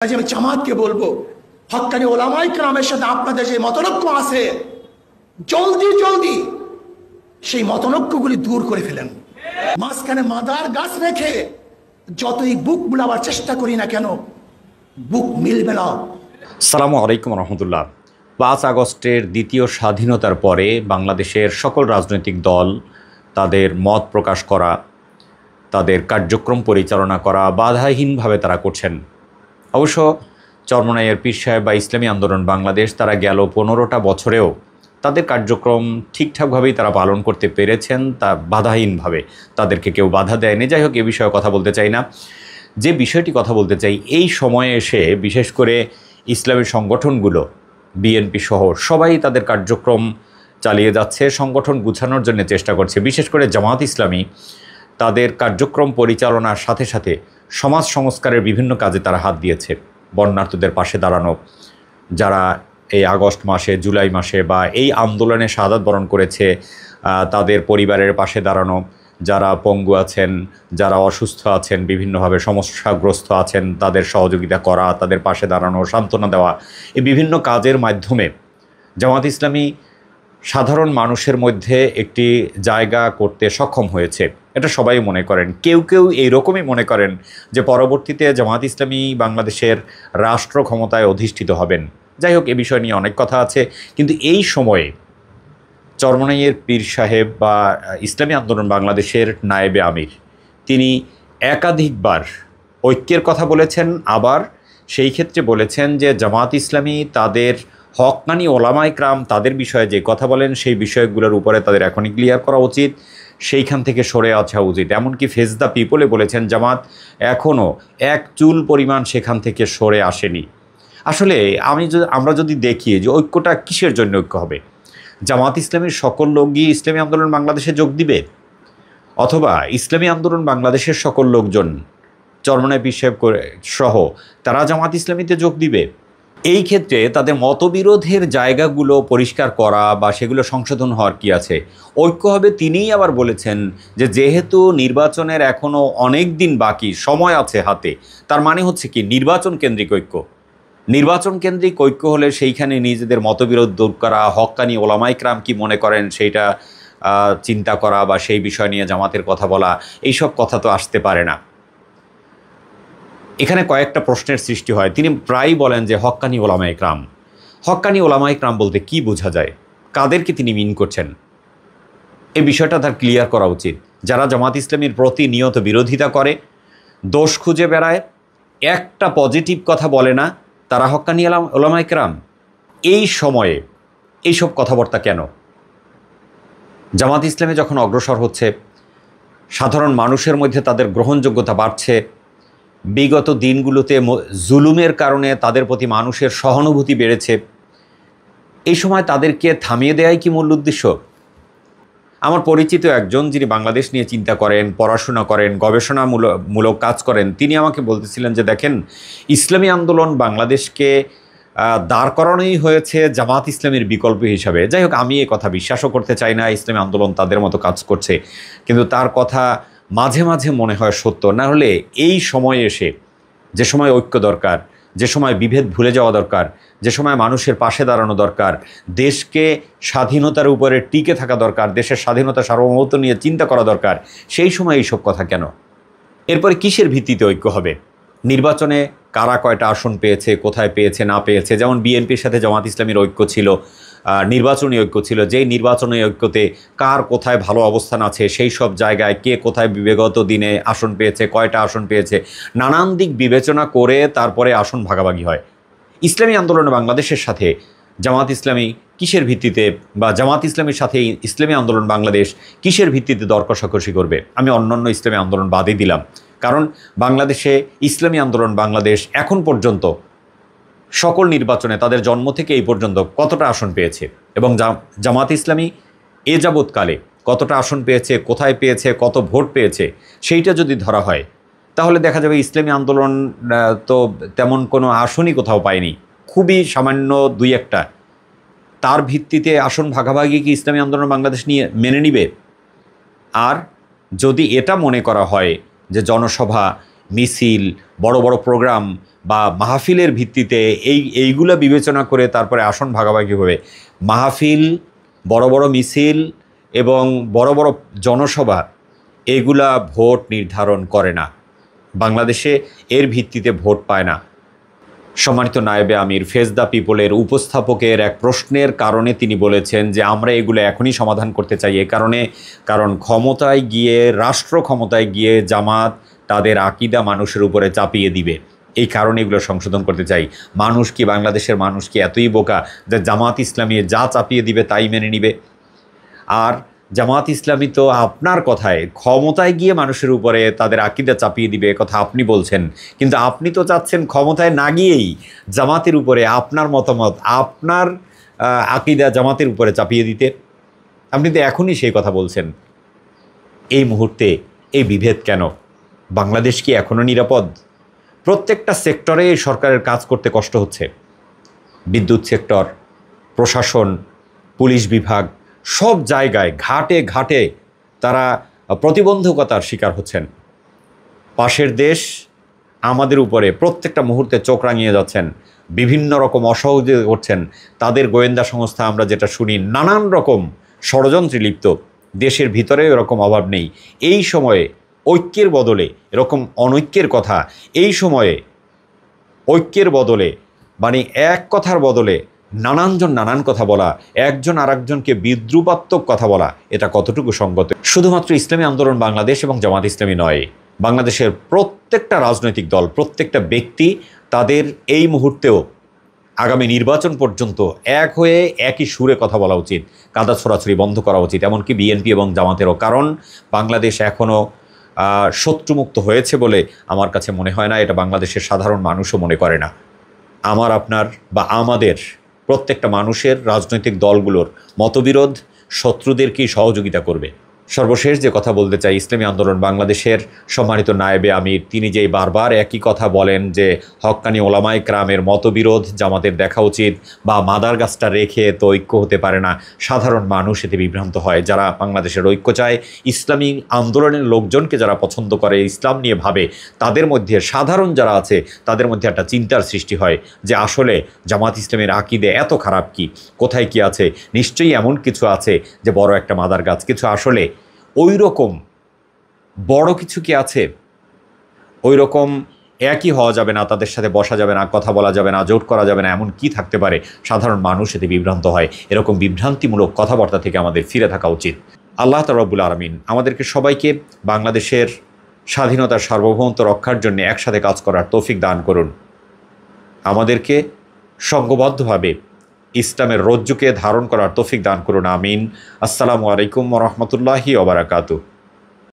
কাজে আমি জামাতকে বলবো, হক্কানি ওলামায়ে কেরামের সাথে আপনাদের যে মতনৈক্য আছে, জলদি জলদি সেই মতনৈক্যগুলি দূর করে ফেলেন। মাঝখানে মাদার গাছ রেখে যতই বুক বুলাবার চেষ্টা করি না কেন, বুক মিলবে না। আসসালামু আলাইকুম রহমতুল্লাহ। 5 আগস্টের দ্বিতীয় স্বাধীনতার পরে বাংলাদেশের সকল রাজনৈতিক দল তাদের মত প্রকাশ করা, তাদের কার্যক্রম পরিচালনা করা বাধাহীনভাবে তারা করছেন। অবশ্য চরমনাইয়ের পীর সাহেব বা ইসলামী আন্দোলন বাংলাদেশ তারা গেল 15টা বছরেও তাদের কার্যক্রম ঠিকঠাকভাবেই তারা পালন করতে পেরেছেন, তা বাধাহীনভাবে, তাদেরকে কেউ বাধা দেয়নি। যাই হোক, এ বিষয়ে কথা বলতে চাই না। যে বিষয়টি কথা বলতে চাই, এই সময়ে এসে বিশেষ করে ইসলামী সংগঠনগুলো বিএনপি সহ সবাই তাদের কার্যক্রম চালিয়ে যাচ্ছে, সংগঠন গুছানোর জন্য চেষ্টা করছে। বিশেষ করে জামাত ইসলামী তাদের কার্যক্রম পরিচালনার সাথে সাথে সমাজ সংস্কারের বিভিন্ন কাজে তারা হাত দিয়েছে। বন্যার্তদের পাশে দাঁড়ানো, যারা এই আগস্ট মাসে, জুলাই মাসে বা এই আন্দোলনে শাহাদাত বরণ করেছে তাদের পরিবারের পাশে দাঁড়ানো, যারা পঙ্গু আছেন, যারা অসুস্থ আছেন, বিভিন্নভাবে সমস্যাগ্রস্ত আছেন, তাদের সহযোগিতা করা, তাদের পাশে দাঁড়ানো, সান্ত্বনা দেওয়া, এই বিভিন্ন কাজের মাধ্যমে জামাত ইসলামী সাধারণ মানুষের মধ্যে একটি জায়গা করতে সক্ষম হয়েছে। এটা সবাই মনে করেন। কেউ কেউ এইরকমই মনে করেন যে পরবর্তীতে জামাত ইসলামী বাংলাদেশের রাষ্ট্র ক্ষমতায় অধিষ্ঠিত হবেন। যাই হোক, এ বিষয় নিয়ে অনেক কথা আছে, কিন্তু এই সময়ে চরমনাইয়ের পীর সাহেব বা ইসলামী আন্দোলন বাংলাদেশের নায়েবে আমির তিনি একাধিকবার ঐক্যের কথা বলেছেন, আবার সেই ক্ষেত্রে বলেছেন যে জামাত ইসলামী তাদের হক্কানি ওলামায়ে কেরাম তাদের বিষয়ে যে কথা বলেন সেই বিষয়গুলোর উপরে তাদের এখনই ক্লিয়ার করা উচিত, সেইখান থেকে সরে আসা উচিত। এমনকি ফেস দ্য পিপলে বলেছেন জামাত এখনও এক চুল পরিমাণ সেখান থেকে সরে আসেনি। আসলে আমরা যদি দেখি যে ঐক্যটা কিসের জন্য ঐক্য হবে, জামাত ইসলামীর সকল লোক গিয়ে ইসলামী আন্দোলন বাংলাদেশে যোগ দিবে, অথবা ইসলামী আন্দোলন বাংলাদেশের সকল লোকজন চরমনাই পীর সাহেব সহ তারা জামাত ইসলামীতে যোগ দিবে? এই ক্ষেত্রে তাদের মতবিরোধের জায়গাগুলো পরিষ্কার করা বা সেগুলো সংশোধন হওয়ার কি আছে? ঐক্য হবে। তিনিই আবার বলেছেন যে যেহেতু নির্বাচনের এখনও অনেক দিন বাকি, সময় আছে হাতে, তার মানে হচ্ছে কি নির্বাচন কেন্দ্রিক ঐক্য। নির্বাচন কেন্দ্রিক ঐক্য হলে সেইখানে নিজেদের মতবিরোধ দূর করা, হক্কানি ওলামায়ে কেরাম কি মনে করেন সেইটা চিন্তা করা বা সেই বিষয় নিয়ে জামাতের কথা বলা, এইসব কথা তো আসতে পারে না। এখানে কয়েকটা প্রশ্নের সৃষ্টি হয়। তিনি প্রায়ই বলেন যে হক্কানি ওলামায়ে কেরাম। হক্কানি ওলামায়ে কেরাম বলতে কি বোঝা যায়, কাদেরকে তিনি মিন করছেন, এই বিষয়টা তার ক্লিয়ার করা উচিত। যারা জামাত ইসলামীর প্রতিনিয়ত বিরোধিতা করে, দোষ খুঁজে বেড়ায়, একটা পজিটিভ কথা বলে না, তারা হক্কানি ওলামায়ে কেরাম। এই সময়ে এইসব কথাবার্তা কেন? জামাত ইসলামী যখন অগ্রসর হচ্ছে, সাধারণ মানুষের মধ্যে তাদের গ্রহণযোগ্যতা বাড়ছে, বিগত দিনগুলোতে জুলুমের কারণে তাদের প্রতি মানুষের সহানুভূতি বেড়েছে, এই সময় তাদেরকে থামিয়ে দেওয়াই কি মূল উদ্দেশ্য? আমার পরিচিত একজন, যিনি বাংলাদেশ নিয়ে চিন্তা করেন, পড়াশোনা করেন, গবেষণামূলক কাজ করেন, তিনি আমাকে বলতেছিলেন যে দেখেন, ইসলামী আন্দোলন বাংলাদেশকে দাঁড় করানোই হয়েছে জামাত ইসলামীর বিকল্প হিসাবে। যাই হোক, আমি এই কথা বিশ্বাসও করতে চাই না, ইসলামী আন্দোলন তাদের মতো কাজ করছে, কিন্তু তার কথা মাঝে মাঝে মনে হয় সত্য। না হলে এই সময়ে এসে, যে সময় ঐক্য দরকার, যে সময় বিভেদ ভুলে যাওয়া দরকার, যে সময় মানুষের পাশে দাঁড়ানো দরকার, দেশকে স্বাধীনতার উপরে টিকে থাকা দরকার, দেশের স্বাধীনতা সার্বভৌমত্ব নিয়ে চিন্তা করা দরকার, সেই সময় এইসব কথা কেন? এরপরে কিসের ভিত্তিতে ঐক্য হবে? নির্বাচনে কারা কয়টা আসন পেয়েছে, কোথায় পেয়েছে না পেয়েছে, যেমন বিএনপির সাথে জামাত ইসলামীর ঐক্য ছিল, নির্বাচনী ঐক্য ছিল, যেই নির্বাচনী ঐক্যতে কার কোথায় ভালো অবস্থান আছে, সেই সব জায়গায় কে কোথায় বিগত দিনে আসন পেয়েছে, কয়টা আসন পেয়েছে, নানান দিক বিবেচনা করে তারপরে আসন ভাগাভাগি হয়। ইসলামী আন্দোলন বাংলাদেশের সাথে জামাত ইসলামী কিসের ভিত্তিতে, বা জামাত ইসলামীর সাথে ইসলামী আন্দোলন বাংলাদেশ কিসের ভিত্তিতে দর কষাকষি করবে? আমি অন্যান্য ইসলামী আন্দোলন বাদই দিলাম, কারণ বাংলাদেশে ইসলামী আন্দোলন বাংলাদেশ এখন পর্যন্ত সকল নির্বাচনে তাদের জন্ম থেকে এই পর্যন্ত কতটা আসন পেয়েছে, এবং জামাত ইসলামী এ যাবৎকালে কতটা আসন পেয়েছে, কোথায় পেয়েছে, কত ভোট পেয়েছে, সেইটা যদি ধরা হয় তাহলে দেখা যাবে ইসলামী আন্দোলন তো তেমন কোনো আসনই কোথাও পায়নি, খুবই সামান্য দুই একটা। তার ভিত্তিতে আসন ভাগাভাগি কি ইসলামী আন্দোলন বাংলাদেশ নিয়ে মেনে নিবে? আর যদি এটা মনে করা হয় যে জনসভা মিছিল, বড় বড় প্রোগ্রাম বা মাহফিলের ভিত্তিতে এইগুলো বিবেচনা করে তারপরে আসন ভাগাভাগি হবে। মাহফিল, বড় বড় মিছিল এবং বড় বড় জনসভা এগুলা ভোট নির্ধারণ করে না। বাংলাদেশে এর ভিত্তিতে ভোট পায় না। সম্মানিত নায়েবে আমির ফেস দ্য পিপলের উপস্থাপকের এক প্রশ্নের কারণে তিনি বলেছেন যে আমরা এগুলো এখনই সমাধান করতে চাই কারণ ক্ষমতায় গিয়ে, রাষ্ট্র ক্ষমতায় গিয়ে জামাত তাদের আকীদা মানুষের উপরে চাপিয়ে দিবে, এই কারণে এগুলো সংশোধন করতে চাই। মানুষ কি, বাংলাদেশের মানুষ কি এতই বোকা যে জামাত ইসলামী যা চাপিয়ে দিবে তাই মেনে নিবে? আর জামাত ইসলামী তো আপনার কথায় ক্ষমতায় গিয়ে মানুষের উপরে তাদের আকীদা চাপিয়ে দিবে কথা আপনি বলছেন, কিন্তু আপনি তো চাচ্ছেন ক্ষমতায় না গিয়েই জামাতের উপরে আপনার মতামত, আপনার আকীদা জামাতের উপরে চাপিয়ে দিতে। আপনি তো এখনই সেই কথা বলছেন। এই মুহূর্তে এই বিভেদ কেন? বাংলাদেশ কি এখনও নিরাপদ? প্রত্যেকটা সেক্টরে সরকারের কাজ করতে কষ্ট হচ্ছে। বিদ্যুৎ সেক্টর, প্রশাসন, পুলিশ বিভাগ, সব জায়গায় ঘাটে ঘাটে তারা প্রতিবন্ধকতার শিকার হচ্ছেন। পাশের দেশ আমাদের উপরে প্রত্যেকটা মুহূর্তে চোখ রাঙিয়ে যাচ্ছেন, বিভিন্ন রকম অসহযোগিতা করছেন। তাদের গোয়েন্দা সংস্থা আমরা যেটা শুনি, নানান রকম ষড়যন্ত্রে লিপ্ত। দেশের ভিতরে এরকম অভাব নেই। এই সময়ে ঐক্যের বদলে এরকম অনৈক্যের কথা, এই সময়ে ঐক্যের বদলে মানে এক কথার বদলে নানানজন নানান কথা বলা, একজন আরেকজনকে বিদ্রুপাত্মক কথা বলা, এটা কতটুকু সঙ্গত? শুধুমাত্র ইসলামী আন্দোলন বাংলাদেশ এবং জামাত ইসলামী নয়, বাংলাদেশের প্রত্যেকটা রাজনৈতিক দল, প্রত্যেকটা ব্যক্তি তাদের এই মুহূর্তেও আগামী নির্বাচন পর্যন্ত এক হয়ে একই সুরে কথা বলা উচিত, কাদা ছড়াছড়ি বন্ধ করা উচিত, এমনকি বিএনপি এবং জামাতেরও। কারণ বাংলাদেশ এখনও শত্রুমুক্ত হয়েছে বলে আমার কাছে মনে হয় না, এটা বাংলাদেশের সাধারণ মানুষও মনে করে না। আমার, আপনার বা আমাদের প্রত্যেকটা মানুষের রাজনৈতিক দলগুলোর মতবিরোধ শত্রুদেরকেই সহযোগিতা করবে। সর্বশেষ যে কথা বলতে চাই, ইসলামী আন্দোলন বাংলাদেশের সম্মানিত নায়েবে আমির তিনি যেই বারবার একই কথা বলেন যে হক্কানি ওলামায়ে কেরামের মতবিরোধ জামাতের দেখা উচিত, বা মাদার গাছটা রেখে তো ঐক্য হতে পারে না, সাধারণ মানুষ এতে বিভ্রান্ত হয়। যারা বাংলাদেশের ঐক্য চায়, ইসলামী আন্দোলনের লোকজনকে যারা পছন্দ করে, ইসলাম নিয়ে ভাবে, তাদের মধ্যে সাধারণ যারা আছে তাদের মধ্যে একটা চিন্তার সৃষ্টি হয় যে আসলে জামাত ইসলামের আকীদা এত খারাপ কি, কোথায় কি আছে? নিশ্চয়ই এমন কিছু আছে যে বড় একটা মাদার গাছ, কিছু আসলে ওই রকম বড় কিছু কি আছে? ওই রকম একই হওয়া যাবে না, তাদের সাথে বসা যাবে না, কথা বলা যাবে না, জোট করা যাবে না, এমন কি থাকতে পারে? সাধারণ মানুষ এতে বিভ্রান্ত হয়। এরকম বিভ্রান্তিমূলক কথাবার্তা থেকে আমাদের ফিরে থাকা উচিত। আল্লাহ তাআলা রব্বুল আলামিন আমাদেরকে সবাইকে বাংলাদেশের স্বাধীনতার সার্বভৌমত্ব রক্ষার জন্য একসাথে কাজ করার তৌফিক দান করুন। আমাদেরকে সংঘবদ্ধভাবে ইসলামের রজ্জুকে ধারণ করার তৌফিক দান করুন। আমিন। আসসালামু আলাইকুম ওয়া রাহমাতুল্লাহি ওয়া বারাকাতুহু।